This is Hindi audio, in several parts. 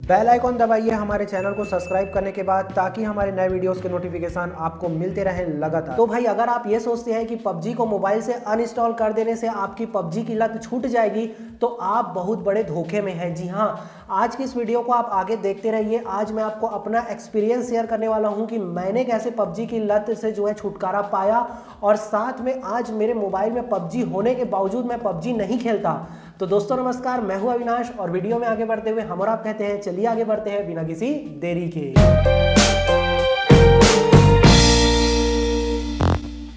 बेल आइकॉन दबाइए हमारे चैनल को सब्सक्राइब करने के बाद, ताकि हमारे नए वीडियोस के नोटिफिकेशन आपको मिलते रहें लगातार। तो भाई अगर आप ये सोचते हैं कि पबजी को मोबाइल से अनइंस्टॉल कर देने से आपकी पबजी की लत छूट जाएगी, तो आप बहुत बड़े धोखे में हैं। जी हाँ, आज की इस वीडियो को आप आगे देखते रहिए। आज मैं आपको अपना एक्सपीरियंस शेयर करने वाला हूँ कि मैंने कैसे पबजी की लत से जो है छुटकारा पाया, और साथ में आज मेरे मोबाइल में पबजी होने के बावजूद मैं पबजी नहीं खेलता। तो दोस्तों नमस्कार, मैं हूं अविनाश, और वीडियो में आगे बढ़ते हुए हम और आप कहते हैं चलिए आगे बढ़ते हैं बिना किसी देरी के।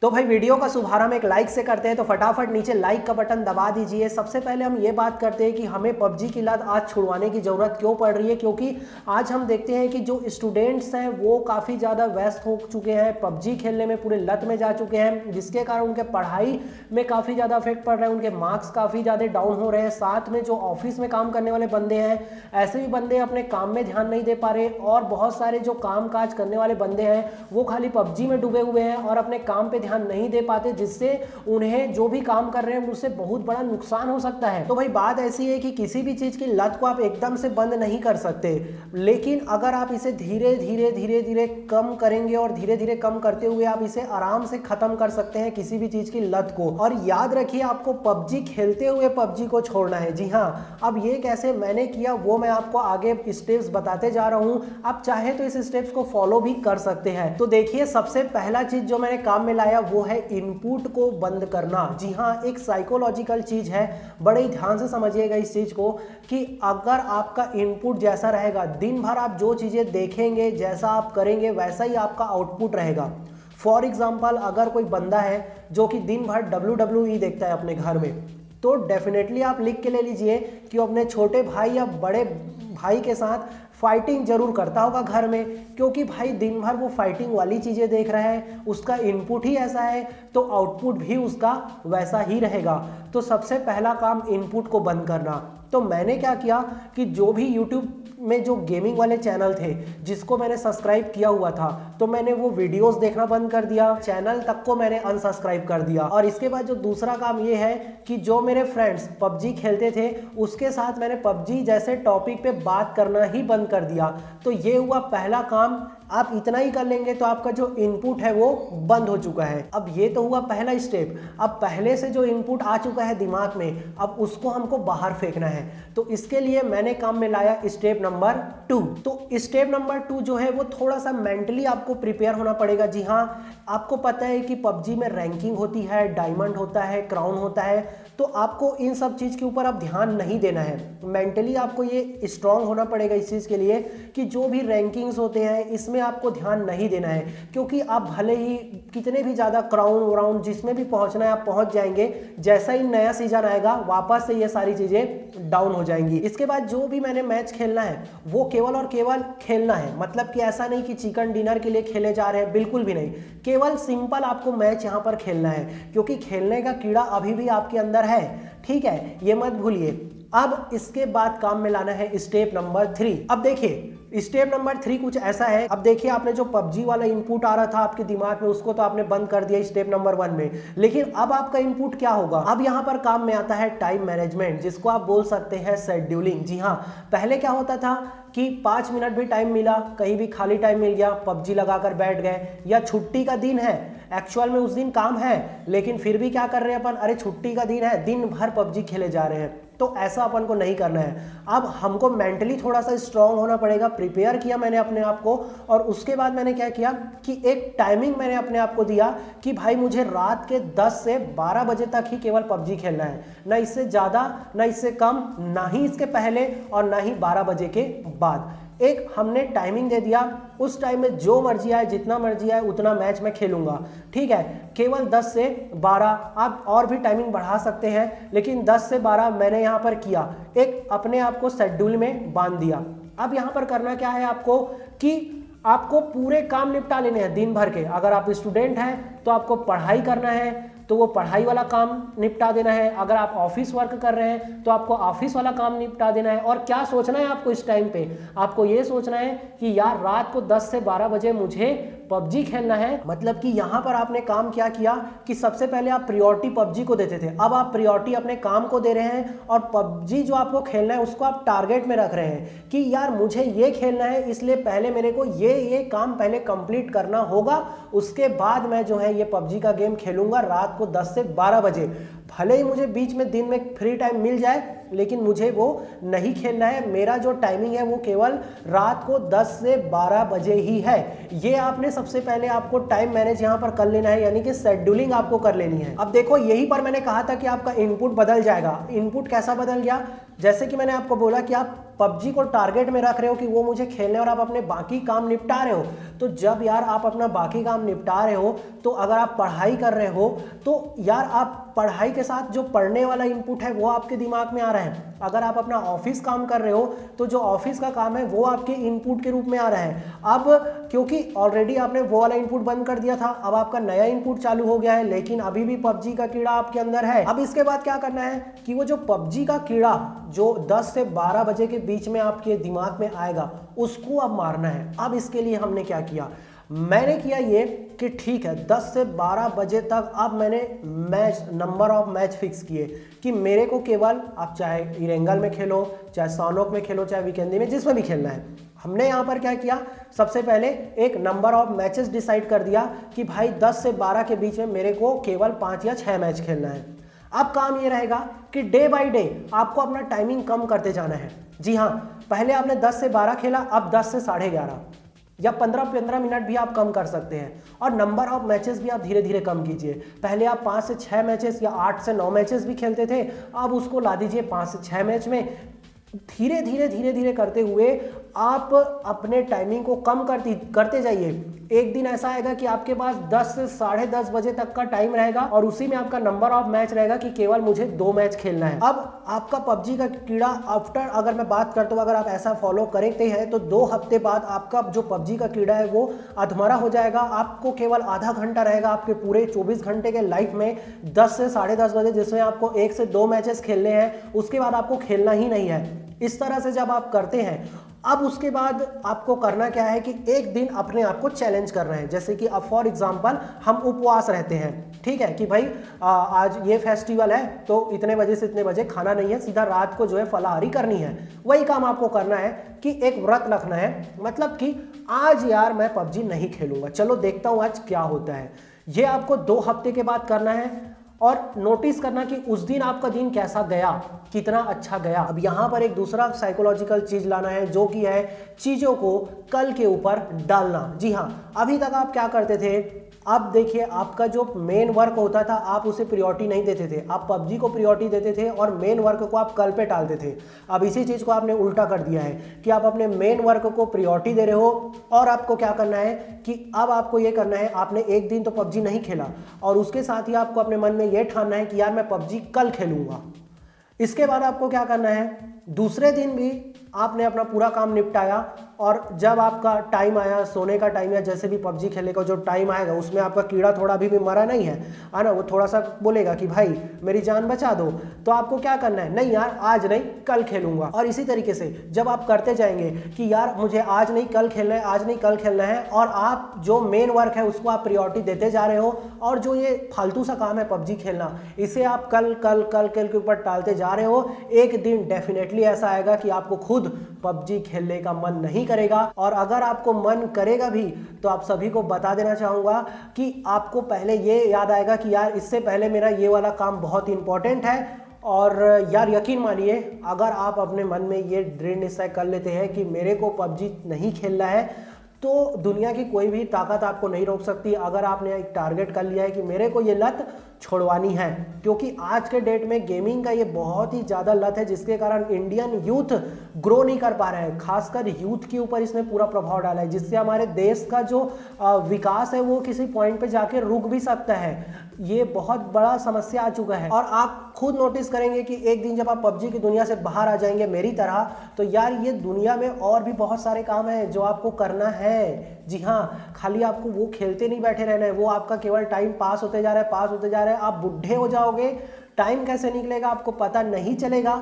तो भाई वीडियो का शुभारंभ एक लाइक से करते हैं, तो फटाफट नीचे लाइक का बटन दबा दीजिए। सबसे पहले हम ये बात करते हैं कि हमें पबजी की लत आज छुड़वाने की ज़रूरत क्यों पड़ रही है, क्योंकि आज हम देखते हैं कि जो स्टूडेंट्स हैं वो काफ़ी ज़्यादा व्यस्त हो चुके हैं, पबजी खेलने में पूरे लत में जा चुके हैं, जिसके कारण उनके पढ़ाई में काफ़ी ज़्यादा इफेक्ट पड़ रहा है, उनके मार्क्स काफ़ी ज़्यादा डाउन हो रहे हैं। साथ में जो ऑफिस में काम करने वाले बंदे हैं, ऐसे भी बंदे अपने काम में ध्यान नहीं दे पा रहे, और बहुत सारे जो काम काज करने वाले बंदे हैं वो खाली पबजी में डूबे हुए हैं और अपने काम पे नहीं दे पाते, जिससे उन्हें जो भी काम कर रहे हैं उससे बहुत बड़ा नुकसान हो सकता है। तो भाई बात ऐसी है कि किसी भी चीज की लत को आप एकदम से बंद नहीं कर सकते, लेकिन अगर आप इसे धीरे धीरे कम करेंगे और धीरे धीरे कम करते हुए आप इसे आराम से खत्म कर सकते हैं किसी भी चीज की लत को। और याद रखिए, आपको पबजी खेलते हुए पबजी को छोड़ना है। जी हाँ, अब ये कैसे मैंने किया वो मैं आपको आगे स्टेप्स बताते जा रहा हूं। आप चाहे तो इस स्टेप्स को फॉलो भी कर सकते हैं। तो देखिए, सबसे पहला चीज जो मैंने काम में लाया वो है इनपुट को बंद करना। जी हाँ, एक साइकोलॉजिकल चीज है, बड़े ध्यान से समझिएगा इस चीज को, कि अगर आपका इनपुट जैसा रहेगा, दिन भर आप जो चीजें देखेंगे, जैसा आप करेंगे, वैसा ही आपका आउटपुट रहेगा। फॉर एग्जाम्पल, अगर कोई बंदा है जो कि दिन भर WWE देखता है अपने घर में, तो डेफिनेटली आप लिख के ले लीजिए कि वो अपने छोटे भाई या बड़े भाई के साथ फाइटिंग जरूर करता होगा घर में, क्योंकि भाई दिन भर वो फाइटिंग वाली चीजें देख रहा है, उसका इनपुट ही ऐसा है तो आउटपुट भी उसका वैसा ही रहेगा। तो सबसे पहला काम इनपुट को बंद करना। तो मैंने क्या किया कि जो भी YouTube में जो गेमिंग वाले चैनल थे जिसको मैंने सब्सक्राइब किया हुआ था, तो मैंने वो वीडियोस देखना बंद कर दिया, चैनल तक को मैंने अनसब्सक्राइब कर दिया। और इसके बाद जो दूसरा काम ये है कि जो मेरे फ्रेंड्स पबजी खेलते थे उसके साथ मैंने पबजी जैसे टॉपिक पे बात करना ही बंद कर दिया। तो ये हुआ पहला काम। आप इतना ही कर लेंगे तो आपका जो इनपुट है वो बंद हो चुका है। अब ये तो हुआ पहला स्टेप। अब पहले से जो इनपुट आ चुका है दिमाग में, अब उसको हमको बाहर फेंकना है। तो इसके लिए मैंने काम में लाया स्टेप नंबर 2। तो स्टेप नंबर 2 जो है वो थोड़ा सा मेंटली आपको प्रिपेयर होना पड़ेगा। जी हाँ, आपको पता है कि पबजी में रैंकिंग होती है, डायमंड होता है, क्राउन होता है, तो आपको इन सब चीज़ के ऊपर आप ध्यान नहीं देना है। मेंटली आपको ये स्ट्रांग होना पड़ेगा इस चीज़ के लिए कि जो भी रैंकिंग्स होते हैं इसमें आपको ध्यान नहीं देना है, क्योंकि आप भले ही कितने भी ज़्यादा क्राउन व्राउन जिसमें भी पहुंचना है आप पहुंच जाएंगे, जैसा ही नया सीजन आएगा वापस से ये सारी चीज़ें डाउन हो जाएंगी। इसके बाद जो भी मैंने मैच खेलना है वो केवल और केवल खेलना है। मतलब कि ऐसा नहीं कि चिकन डिनर के लिए खेले जा रहे हैं, बिल्कुल भी नहीं। केवल सिंपल आपको मैच यहाँ पर खेलना है, क्योंकि खेलने का कीड़ा अभी भी आपके अंदर है। ठीक है, ये मत भूलिए। अब इसके बाद काम में लाना है स्टेप नंबर 3। अब देखिए स्टेप नंबर 3 कुछ ऐसा है। अब देखिए, आपने जो पबजी वाला इनपुट आ रहा था आपके दिमाग में, उसको तो आपने बंद कर दिया स्टेप नंबर 1 में, लेकिन अब आपका इनपुट क्या होगा? अब यहाँ पर काम में आता है टाइम मैनेजमेंट, जिसको आप बोल सकते हैं शेड्यूलिंग। जी हाँ, पहले क्या होता था कि 5 मिनट भी टाइम मिला, कहीं भी खाली टाइम मिल गया, पबजी लगाकर बैठ गए, या छुट्टी का दिन है, एक्चुअल में उस दिन काम है लेकिन फिर भी क्या कर रहे हैं अपन, अरे छुट्टी का दिन है, दिन भर पबजी खेले जा रहे हैं। तो ऐसा अपन को नहीं करना है। अब हमको मेंटली थोड़ा सा स्ट्रांग होना पड़ेगा। प्रिपेयर किया मैंने अपने आप को, और उसके बाद मैंने क्या किया कि एक टाइमिंग मैंने अपने आप को दिया कि भाई मुझे रात के 10 से 12 बजे तक ही केवल पबजी खेलना है, ना इससे ज़्यादा, ना इससे कम, ना ही इसके पहले और ना ही 12 बजे के बाद। एक हमने टाइमिंग दे दिया, उस टाइम में जो मर्जी आए, जितना मर्जी आए उतना मैच में खेलूंगा। ठीक है, केवल 10 से 12, आप और भी टाइमिंग बढ़ा सकते हैं, लेकिन 10 से 12 मैंने यहाँ पर किया, एक अपने आप को शेड्यूल में बांध दिया। अब यहाँ पर करना क्या है आपको कि आपको पूरे काम निपटा लेने हैं दिन भर के। अगर आप स्टूडेंट हैं तो आपको पढ़ाई करना है, तो वो पढ़ाई वाला काम निपटा देना है। अगर आप ऑफिस वर्क कर रहे हैं तो आपको ऑफिस वाला काम निपटा देना है। और क्या सोचना है आपको इस टाइम पे? आपको ये सोचना है कि यार रात को 10 से 12 बजे मुझे पबजी खेलना है, मतलब कि यहाँ पर आपने काम क्या किया कि सबसे पहले आप प्रायोरिटी पबजी को देते थे, अब आप प्रायोरिटी अपने काम को दे रहे हैं और पबजी जो आपको खेलना है उसको आप टारगेट में रख रहे हैं कि यार मुझे ये खेलना है, इसलिए पहले मेरे को ये काम पहले कंप्लीट करना होगा, उसके बाद मैं जो है ये पबजी का गेम खेलूंगा रात को 10 से 12 बजे। भले ही मुझे बीच में दिन में फ्री टाइम मिल जाए लेकिन मुझे वो नहीं खेलना है, मेरा जो टाइमिंग है वो केवल रात को 10 से 12 बजे ही है। ये आपने सबसे पहले आपको टाइम मैनेज यहाँ पर कर लेना है, यानी कि शेड्यूलिंग आपको कर लेनी है। अब देखो यहीं पर मैंने कहा था कि आपका इनपुट बदल जाएगा। इनपुट कैसा बदल गया? जैसे कि मैंने आपको बोला कि आप पबजी को टारगेट में रख रहे हो कि वो मुझे खेलने और आप अपने बाकी काम निपटा रहे हो, तो जब यार आप अपना बाकी काम निपटा रहे हो तो अगर आप पढ़ाई कर रहे हो तो यार आप पढ़ाई के साथ जो पढ़ने वाला इनपुट है वो आपके दिमाग में आ रहा है। अगर आप अपना ऑफिस काम कर रहे हो तो जो ऑफिस का काम है वो आपके इनपुट के रूप में आ रहा है। अब क्योंकि ऑलरेडी आपने वो वाला इनपुट बंद कर दिया था, अब आपका नया इनपुट चालू हो गया है, लेकिन अभी भी पबजी का कीड़ा आपके अंदर है। अब इसके बाद क्या करना है कि वो जो पबजी का कीड़ा जो 10 से 12 बजे के बीच में आपके दिमाग में आएगा उसको अब मारना है। अब इसके लिए हमने क्या किया, मैंने किया ये कि ठीक है 10 से 12 बजे तक अब मैंने match number of match fix किए कि मेरे को केवल, आप चाहे इरेंगल में खेलो, चाहे सानोक में खेलो, चाहे वीकेंडी में, जिसमें भी खेलना है। हमने यहाँ पर क्या किया, सबसे पहले एक नंबर ऑफ मैचेस डिसाइड कर दिया कि भाई 10 से 12 के बीच में मेरे को केवल 5 या 6 मैच खेलना है। अब काम ये रहेगा कि डे बाय डे आपको अपना टाइमिंग कम करते जाना है। जी हाँ, पहले आपने 10 से 12 खेला, अब 10 से 11:30 या 15-15 मिनट भी आप कम कर सकते हैं। और नंबर ऑफ मैचेस भी आप धीरे धीरे कम कीजिए। पहले आप 5 से 6 मैचेस या 8 से 9 मैचेस भी खेलते थे, अब उसको ला दीजिए 5 से 6 मैच में। धीरे धीरे करते हुए आप अपने टाइमिंग को कम करते जाइए। एक दिन ऐसा आएगा कि आपके पास 10 से 10:30 बजे तक का टाइम रहेगा और उसी में आपका नंबर ऑफ मैच रहेगा कि केवल मुझे 2 मैच खेलना है। अब आपका पबजी का कीड़ा आफ्टर, अगर मैं बात करता हूँ, अगर आप ऐसा फॉलो करते हैं तो 2 हफ्ते बाद आपका जो पबजी का कीड़ा है वो अधमरा हो जाएगा। आपको केवल आधा घंटा रहेगा आपके पूरे 24 घंटे के लाइफ में 10 से 10:30 बजे, जिसमें आपको 1 से 2 मैचेस खेलने हैं, उसके बाद आपको खेलना ही नहीं है। इस तरह से जब आप करते हैं, अब उसके बाद आपको करना क्या है कि एक दिन अपने आप को चैलेंज कर रहे हैं। जैसे कि अब फॉर एग्जांपल हम उपवास रहते हैं, ठीक है, कि भाई आज ये फेस्टिवल है तो इतने बजे से इतने बजे खाना नहीं है, सीधा रात को जो है फलाहारी करनी है। वही काम आपको करना है कि एक व्रत रखना है, मतलब कि आज यार मैं पबजी नहीं खेलूंगा, चलो देखता हूँ आज क्या होता है। ये आपको 2 हफ्ते के बाद करना है और नोटिस करना कि उस दिन आपका दिन कैसा गया, कितना अच्छा गया। अब यहाँ पर एक दूसरा साइकोलॉजिकल चीज लाना है, जो कि है चीजों को कल के ऊपर डालना। जी हाँ, अभी तक आप क्या करते थे, अब देखिए आपका जो मेन वर्क होता था आप उसे प्रायोरिटी नहीं देते थे, आप पबजी को प्रायोरिटी देते थे और मेन वर्क को आप कल पे डालते थे। अब इसी चीज़ को आपने उल्टा कर दिया है कि आप अपने मेन वर्क को प्रायोरिटी दे रहे हो और आपको क्या करना है कि अब आपको ये करना है, आपने एक दिन तो पबजी नहीं खेला और उसके साथ ही आपको अपने मन में ये ठानना है कि यार मैं पबजी कल खेलूंगा। इसके बाद आपको क्या करना है, दूसरे दिन भी आपने अपना पूरा काम निपटाया और जब आपका टाइम आया, सोने का टाइम या जैसे भी पबजी खेलने का जो टाइम आएगा, उसमें आपका कीड़ा थोड़ा भी मरा नहीं है ना, वो थोड़ा सा बोलेगा कि भाई मेरी जान बचा दो, तो आपको क्या करना है, नहीं यार आज नहीं कल खेलूंगा। और इसी तरीके से जब आप करते जाएंगे कि यार मुझे आज नहीं कल खेलना है, आज नहीं कल खेलना है, और आप जो मेन वर्क है उसको आप प्रायोरिटी देते जा रहे हो और जो ये फालतू सा काम है पबजी खेलना, इसे आप कल कल कल कल के ऊपर टालते जा रहे हो, एक दिन डेफिनेटली ऐसा आएगा कि आपको खुद पबजी खेलने का मन नहीं करेगा। और अगर आपको मन करेगा भी तो आप सभी को बता देना चाहूंगा कि आपको पहले ये याद आएगा कि यार इससे पहले मेरा ये वाला काम बहुत इंपॉर्टेंट है। और यार यकीन मानिए, अगर आप अपने मन में ये दृढ़ निश्चय कर लेते हैं कि मेरे को पबजी नहीं खेलना है, तो दुनिया की कोई भी ताकत आपको नहीं रोक सकती। अगर आपने एक टारगेट कर लिया है कि मेरे को ये लत छोड़वानी है, क्योंकि आज के डेट में गेमिंग का ये बहुत ही ज़्यादा लत है, जिसके कारण इंडियन यूथ ग्रो नहीं कर पा रहा है। खासकर यूथ के ऊपर इसने पूरा प्रभाव डाला है, जिससे हमारे देश का जो विकास है वो किसी पॉइंट पे जाके रुक भी सकता है। ये बहुत बड़ा समस्या आ चुका है। और आप खुद नोटिस करेंगे कि एक दिन जब आप पबजी की दुनिया से बाहर आ जाएंगे मेरी तरह, तो यार ये दुनिया में और भी बहुत सारे काम हैं जो आपको करना है। जी हाँ, खाली आपको वो खेलते नहीं बैठे रहना है, वो आपका केवल टाइम पास होते जा रहा है, पास होते जा रहा है। आप बुढ़े हो जाओगे, टाइम कैसे निकलेगा आपको पता नहीं चलेगा।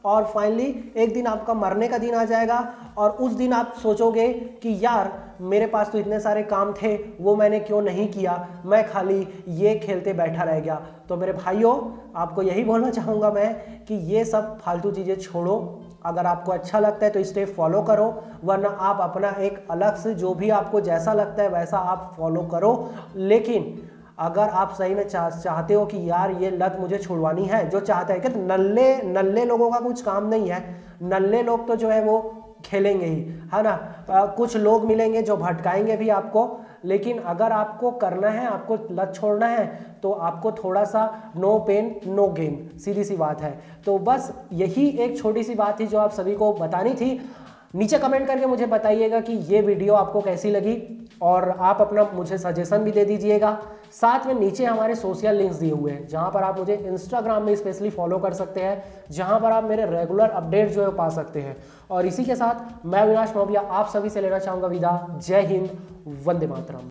और फाइनली एक दिन आपका मरने का दिन आ जाएगा और उस दिन आप सोचोगे कि यार मेरे पास तो इतने सारे काम थे, वो मैंने क्यों नहीं किया, मैं खाली ये खेलते बैठा रह गया। तो मेरे भाइयों, आपको यही बोलना चाहूँगा मैं कि ये सब फालतू चीज़ें छोड़ो। अगर आपको अच्छा लगता है तो स्टेप फॉलो करो, वरना आप अपना एक अलग से जो भी आपको जैसा लगता है वैसा आप फॉलो करो। लेकिन अगर आप सही में चाहते हो कि यार ये लत मुझे छुड़वानी है, जो चाहता है कि नल्ले लोगों का कुछ काम नहीं है, नल्ले लोग तो जो है वो खेलेंगे ही, है ना। कुछ लोग मिलेंगे जो भटकाएंगे भी आपको, लेकिन अगर आपको करना है, आपको लत छोड़ना है, तो आपको थोड़ा सा नो पेन नो गेन, सीधी सी बात है। तो बस यही एक छोटी सी बात थी जो आप सभी को बतानी थी। नीचे कमेंट करके मुझे बताइएगा कि ये वीडियो आपको कैसी लगी और आप अपना मुझे सजेशन भी दे दीजिएगा। साथ में नीचे हमारे सोशल लिंक्स दिए हुए हैं जहां पर आप मुझे इंस्टाग्राम में स्पेशली फॉलो कर सकते हैं, जहां पर आप मेरे रेगुलर अपडेट जो है पा सकते हैं। और इसी के साथ मैं अविनाश मौर्य आप सभी से लेना चाहूँगा विदा। जय हिंद, वंदे मातरम।